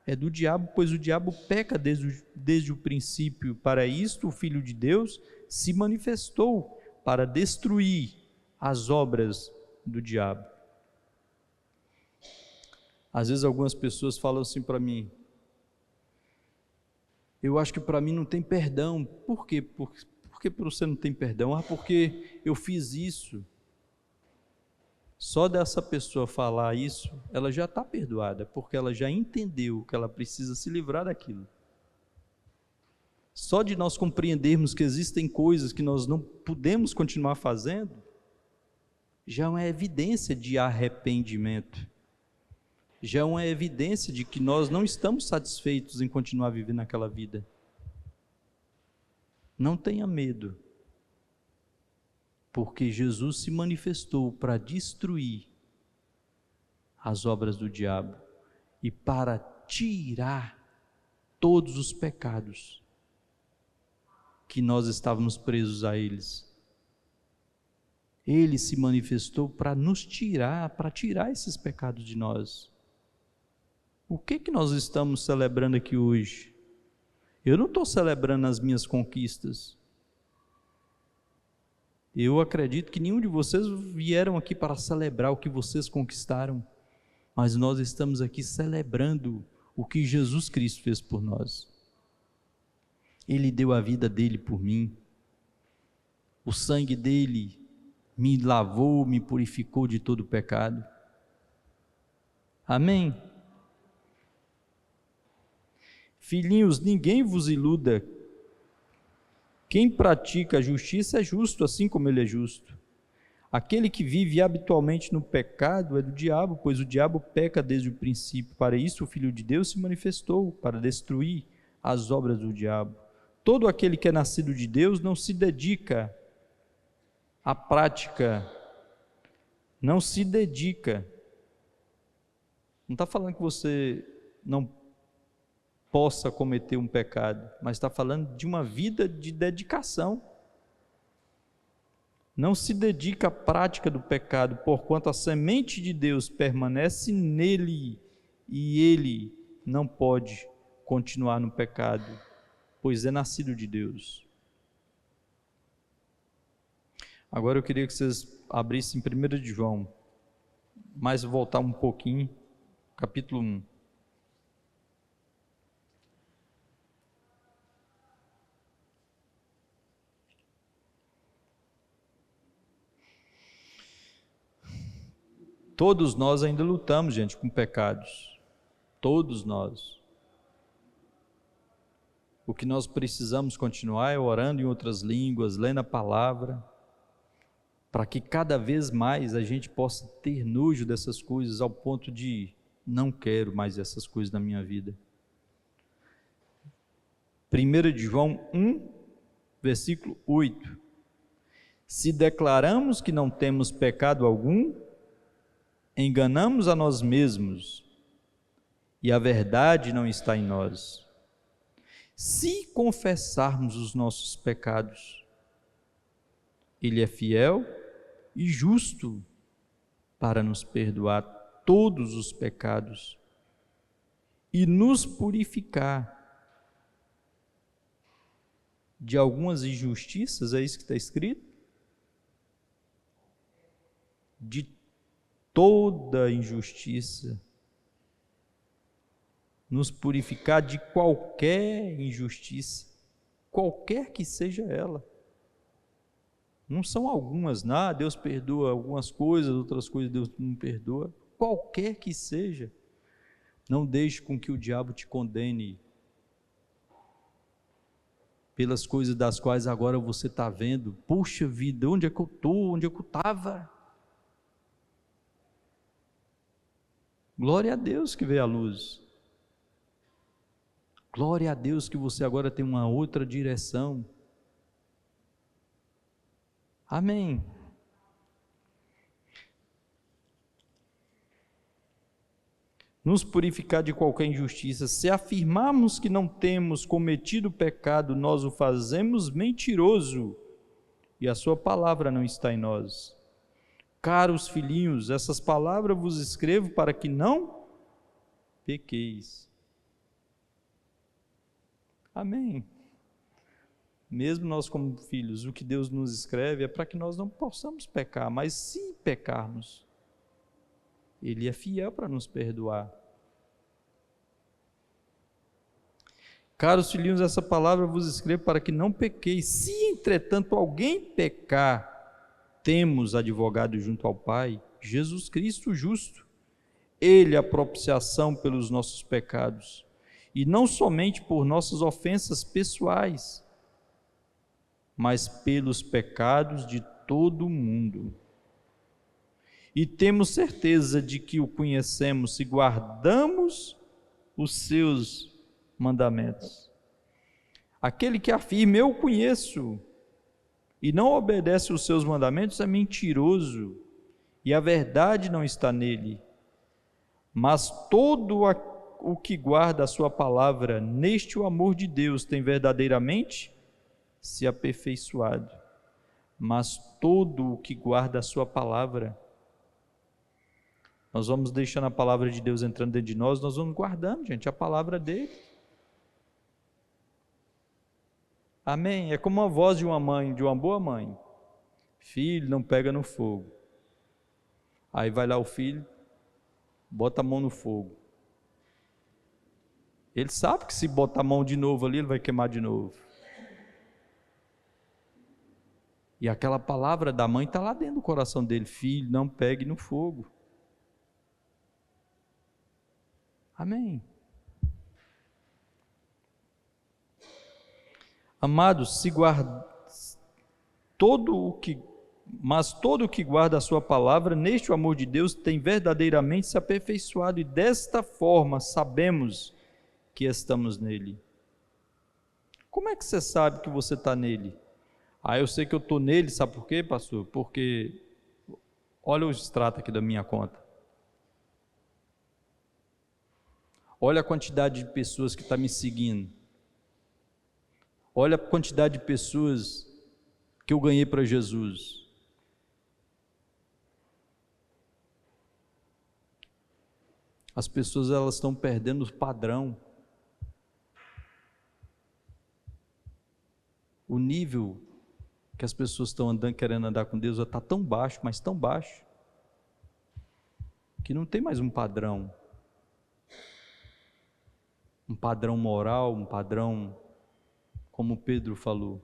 é do diabo, pois o diabo peca desde o princípio. Para isto o Filho de Deus se manifestou, para destruir as obras do diabo. Às vezes algumas pessoas falam assim para mim: eu acho que para mim não tem perdão. Por quê? Por que para você não tem perdão? Porque eu fiz isso. Só dessa pessoa falar isso, ela já está perdoada, porque ela já entendeu que ela precisa se livrar daquilo. Só de nós compreendermos que existem coisas que nós não podemos continuar fazendo, já é uma evidência de arrependimento, já é uma evidência de que nós não estamos satisfeitos em continuar vivendo aquela vida. Não tenha medo, porque Jesus se manifestou para destruir as obras do diabo e para tirar todos os pecados que nós estávamos presos a eles. Ele se manifestou para nos tirar, para tirar esses pecados de nós. O que nós estamos celebrando aqui hoje? Eu não estou celebrando as minhas conquistas. Eu acredito que nenhum de vocês vieram aqui para celebrar o que vocês conquistaram, mas nós estamos aqui celebrando o que Jesus Cristo fez por nós. Ele deu a vida dele por mim, o sangue dele me lavou, me purificou de todo pecado. Amém? Filhinhos, ninguém vos iluda. Quem pratica a justiça é justo, assim como ele é justo. Aquele que vive habitualmente no pecado é do diabo, pois o diabo peca desde o princípio. Para isso o Filho de Deus se manifestou, para destruir as obras do diabo. Todo aquele que é nascido de Deus não se dedica à prática, não se dedica. Não está falando que você não possa cometer um pecado, mas está falando de uma vida de dedicação. Não se dedica à prática do pecado, porquanto a semente de Deus permanece nele, e ele não pode continuar no pecado, pois é nascido de Deus. Agora eu queria que vocês abrissem 1 de João, mas voltar um pouquinho, capítulo 1. Todos nós ainda lutamos, gente, com pecados. Todos nós. O que nós precisamos continuar é orando em outras línguas, lendo a palavra, para que cada vez mais a gente possa ter nojo dessas coisas ao ponto de não quero mais essas coisas na minha vida. 1 João 1, versículo 8. Se declaramos que não temos pecado algum, enganamos a nós mesmos e a verdade não está em nós. Se confessarmos os nossos pecados, Ele é fiel e justo para nos perdoar todos os pecados e nos purificar de algumas injustiças, é isso que está escrito? De toda injustiça, nos purificar de qualquer injustiça, qualquer que seja ela. Não são algumas, Deus perdoa algumas coisas, outras coisas Deus não perdoa, qualquer que seja. Não deixe com que o diabo te condene pelas coisas das quais agora você está vendo. Puxa vida, onde é que eu estou? Onde é que eu estava? Glória a Deus que veio à luz. Glória a Deus que você agora tem uma outra direção. Amém. Nos purificar de qualquer injustiça. Se afirmarmos que não temos cometido pecado, nós o fazemos mentiroso e a sua palavra não está em nós. Caros filhinhos, essas palavras vos escrevo para que não pequeis. Amém. Mesmo nós como filhos, o que Deus nos escreve é para que nós não possamos pecar, mas se pecarmos, Ele é fiel para nos perdoar. Caros filhinhos, essa palavra vos escrevo para que não pequeis. Se, entretanto, alguém pecar, temos advogado junto ao Pai, Jesus Cristo justo. Ele é a propiciação pelos nossos pecados, e não somente por nossas ofensas pessoais, mas pelos pecados de todo o mundo. E temos certeza de que o conhecemos se guardamos os seus mandamentos. Aquele que afirma, eu conheço, e não obedece os seus mandamentos, é mentiroso, e a verdade não está nele. Mas todo o que guarda a sua palavra, neste o amor de Deus tem verdadeiramente se aperfeiçoado. Mas todo o que guarda a sua palavra, nós vamos deixando a palavra de Deus entrando dentro de nós, nós vamos guardando, gente, a palavra dele. Amém? É como a voz de uma mãe, de uma boa mãe. Filho, não pega no fogo. Aí vai lá o filho, bota a mão no fogo. Ele sabe que se botar a mão de novo ali, ele vai queimar de novo. E aquela palavra da mãe está lá dentro do coração dele. Filho, não pegue no fogo. Amém. Amados, todo o que guarda a sua palavra, neste o amor de Deus, tem verdadeiramente se aperfeiçoado, e desta forma sabemos que estamos nele. Como é que você sabe que você está nele? Eu sei que eu estou nele, sabe por quê, pastor? Porque, olha o extrato aqui da minha conta. Olha a quantidade de pessoas que está me seguindo. Olha a quantidade de pessoas que eu ganhei para Jesus. As pessoas, elas estão perdendo o padrão. O nível que as pessoas estão andando, querendo andar com Deus, está tão baixo, mas tão baixo, que não tem mais um padrão. Um padrão moral, um padrão, como Pedro falou.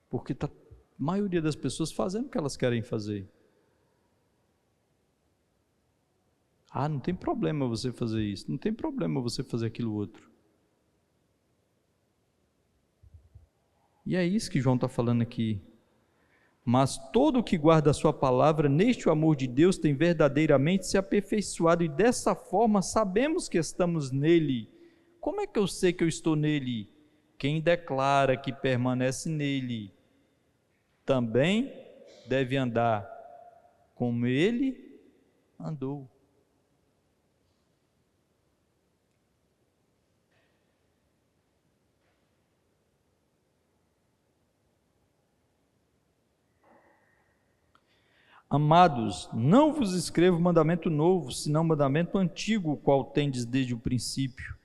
Porque está maioria das pessoas fazendo o que elas querem fazer. Ah, não tem problema você fazer isso, não tem problema você fazer aquilo outro. E é isso que João está falando aqui. Mas todo o que guarda a sua palavra, neste o amor de Deus tem verdadeiramente se aperfeiçoado, e dessa forma sabemos que estamos nele. Como é que eu sei que eu estou nele? Quem declara que permanece nele, também deve andar como ele andou. Amados, não vos escrevo mandamento novo, senão mandamento antigo, o qual tendes desde o princípio.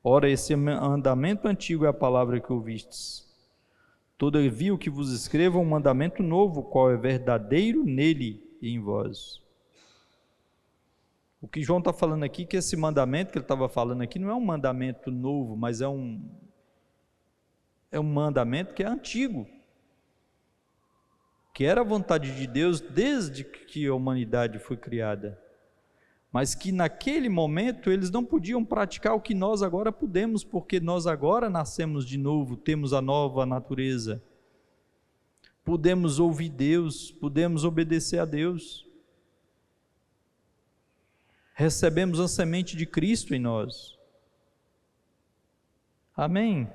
Ora, esse mandamento antigo é a palavra que ouvistes. Todavia, o que vos escrevo é um mandamento novo, o qual é verdadeiro nele e em vós. O que João está falando aqui, que esse mandamento que ele estava falando aqui, não é um mandamento novo, mas é um mandamento que é antigo, que era a vontade de Deus desde que a humanidade foi criada, mas que naquele momento eles não podiam praticar o que nós agora podemos, porque nós agora nascemos de novo, temos a nova natureza, podemos ouvir Deus, podemos obedecer a Deus, recebemos a semente de Cristo em nós. Amém?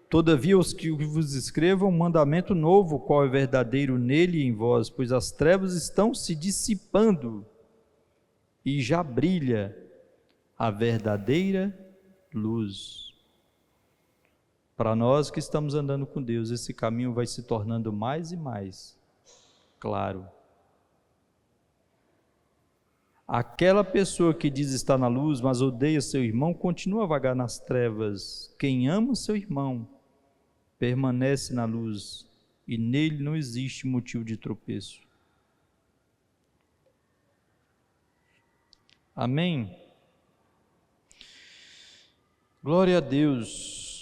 Todavia, os que vos escrevam um mandamento novo, qual é verdadeiro nele e em vós, pois as trevas estão se dissipando e já brilha a verdadeira luz. Para nós que estamos andando com Deus, esse caminho vai se tornando mais e mais claro. Aquela pessoa que diz estar na luz, mas odeia seu irmão, continua a vagar nas trevas. Quem ama seu irmão permanece na luz, e nele não existe motivo de tropeço. Amém? Glória a Deus.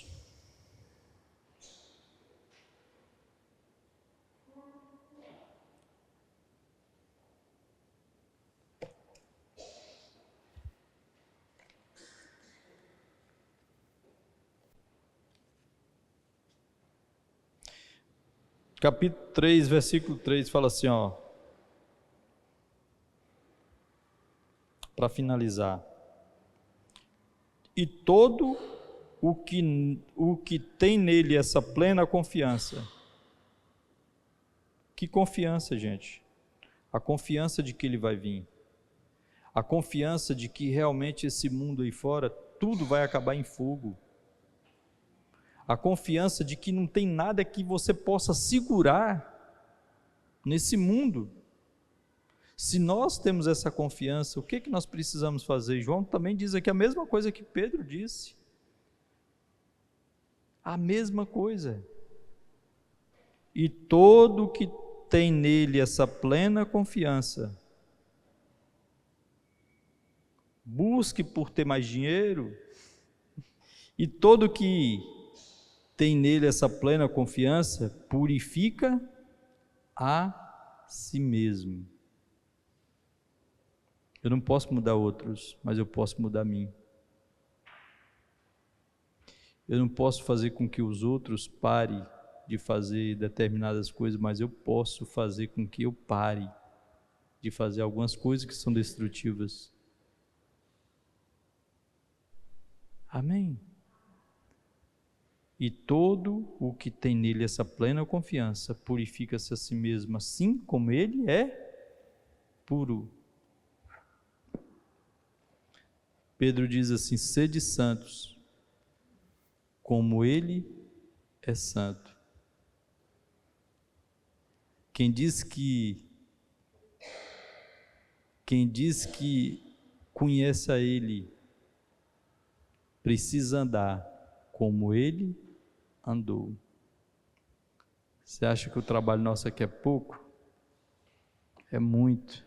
Capítulo 3, versículo 3 fala assim, para finalizar: e todo o que tem nele essa plena confiança. Que confiança, gente? A confiança de que ele vai vir, a confiança de que realmente esse mundo aí fora, tudo vai acabar em fogo, a confiança de que não tem nada que você possa segurar nesse mundo. Se nós temos essa confiança, o que nós precisamos fazer? João também diz aqui a mesma coisa que Pedro disse, a mesma coisa. E todo que tem nele essa plena confiança, busque por ter mais dinheiro, e todo que tem nele essa plena confiança, purifica a si mesmo. Eu não posso mudar outros, mas eu posso mudar a mim. Eu não posso fazer com que os outros parem de fazer determinadas coisas, mas eu posso fazer com que eu pare de fazer algumas coisas que são destrutivas. Amém? E todo o que tem nele essa plena confiança purifica-se a si mesmo, assim como ele é puro. Pedro diz assim: sede santos, como ele é santo. Quem diz que conhece a ele, precisa andar como ele andou. Você acha que o trabalho nosso aqui é pouco? É muito.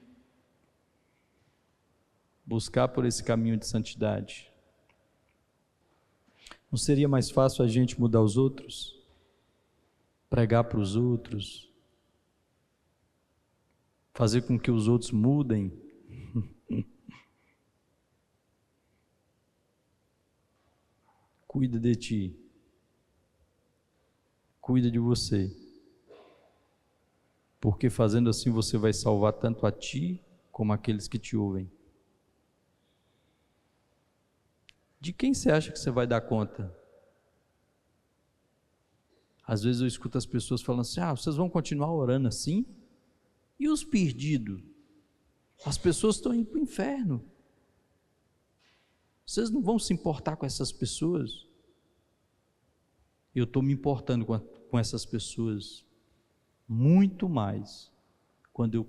Buscar por esse caminho de santidade. Não seria mais fácil a gente mudar os outros? Pregar para os outros? Fazer com que os outros mudem? Cuida de ti. Cuida de você. Porque fazendo assim você vai salvar tanto a ti como aqueles que te ouvem. De quem você acha que você vai dar conta? Às vezes eu escuto as pessoas falando assim: vocês vão continuar orando assim? E os perdidos? As pessoas estão indo para o inferno. Vocês não vão se importar com essas pessoas? Eu estou me importando com essas pessoas muito mais. Quando eu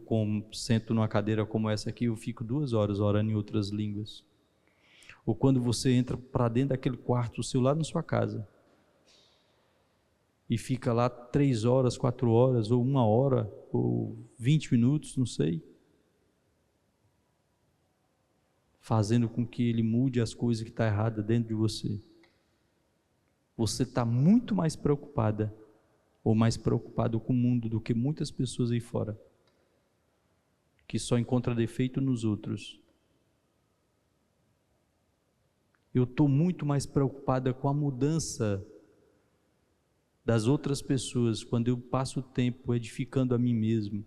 sento numa cadeira como essa aqui, eu fico 2 horas orando em outras línguas. Ou quando você entra para dentro daquele quarto, o seu lado na sua casa, e fica lá 3 horas, 4 horas, ou 1 hora, ou 20 minutos, não sei, fazendo com que ele mude as coisas que estão erradas dentro de você. Você está muito mais preocupada, ou mais preocupado com o mundo do que muitas pessoas aí fora, que só encontra defeito nos outros. Eu estou muito mais preocupada com a mudança das outras pessoas, quando eu passo o tempo edificando a mim mesmo,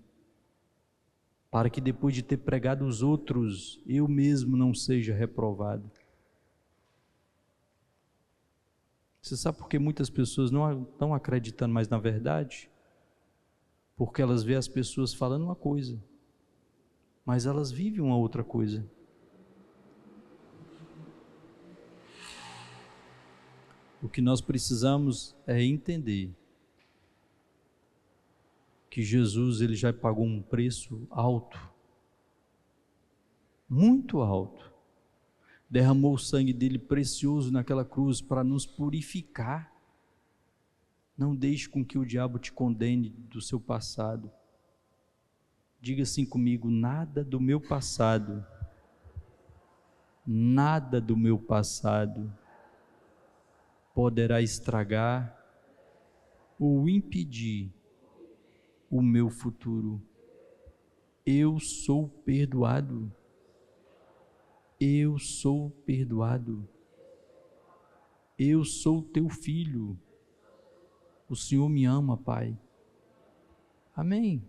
para que depois de ter pregado os outros, eu mesmo não seja reprovado. Você sabe por que muitas pessoas não estão acreditando mais na verdade? Porque elas veem as pessoas falando uma coisa, mas elas vivem uma outra coisa. O que nós precisamos é entender que Jesus, ele já pagou um preço alto, muito alto. Derramou o sangue dele precioso naquela cruz para nos purificar. Não deixe com que o diabo te condene do seu passado. Diga assim comigo: nada do meu passado, nada do meu passado poderá estragar ou impedir o meu futuro. Eu sou perdoado. Eu sou perdoado. Eu sou teu filho. O Senhor me ama, Pai. Amém.